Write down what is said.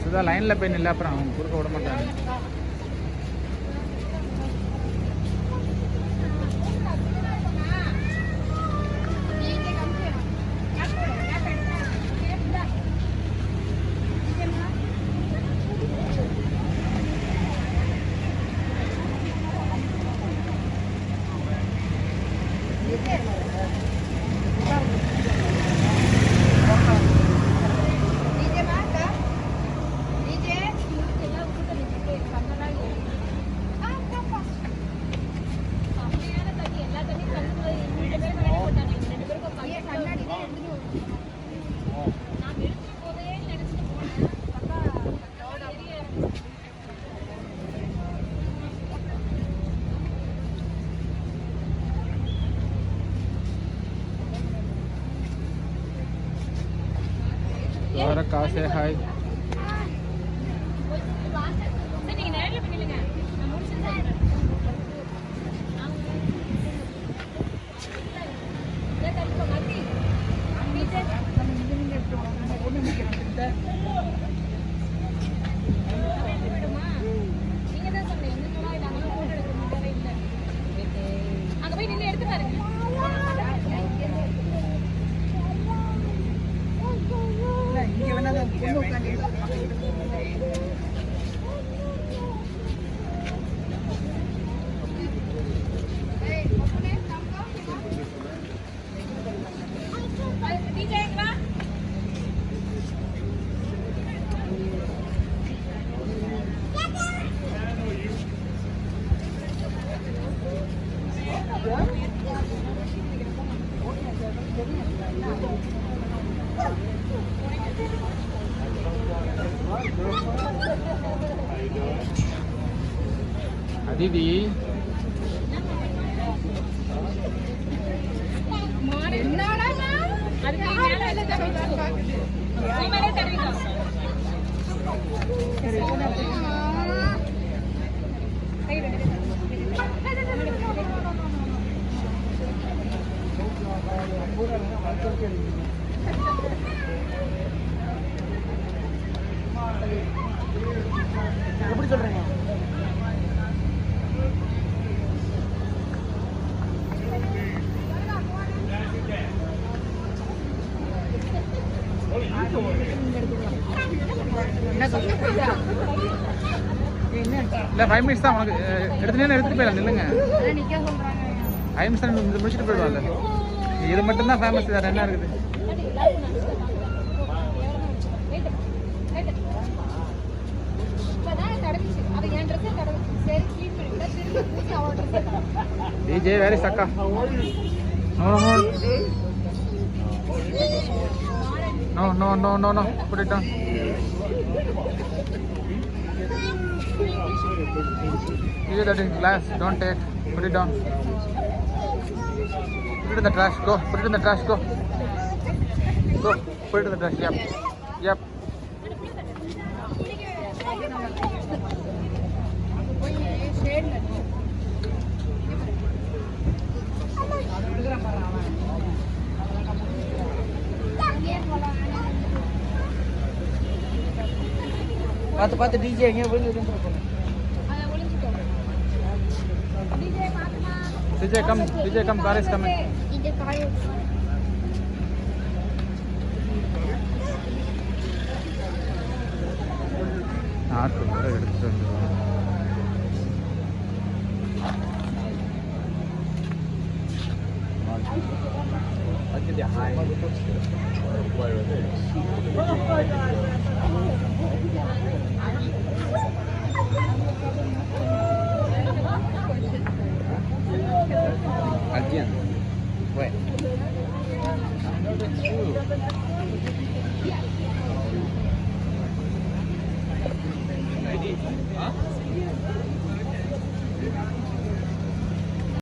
சுதா லைன்ல போய் நில்ல, அப்புறம் அவங்க குறுக்க விட மாட்டாங்க. காசே ஹாய். அதிதி எப்படி சொல்றீங்க? இல்லை 5 மினிட்ஸ் தான் உனக்கு எடுத்துட்டு போயிடலாம். இல்லைங்க 5 நிமிஷம் முடிச்சுட்டு போயிடுவாங்க. இது மட்டும்தான் ஃபேமஸ், வேறு என்ன இருக்குது? DJ very stuck. No. Put it down. Leave that in glass. Don't take. Put it down. Put it in the trash. Go. Put it in the trash. Go. Put it in the trash. Yep. பார்த்து DJ எங்க விழுந்து DJ come car is coming. நாட்டு கூட எடுத்துட்டு வந்துருவோம். Alguien. Bueno.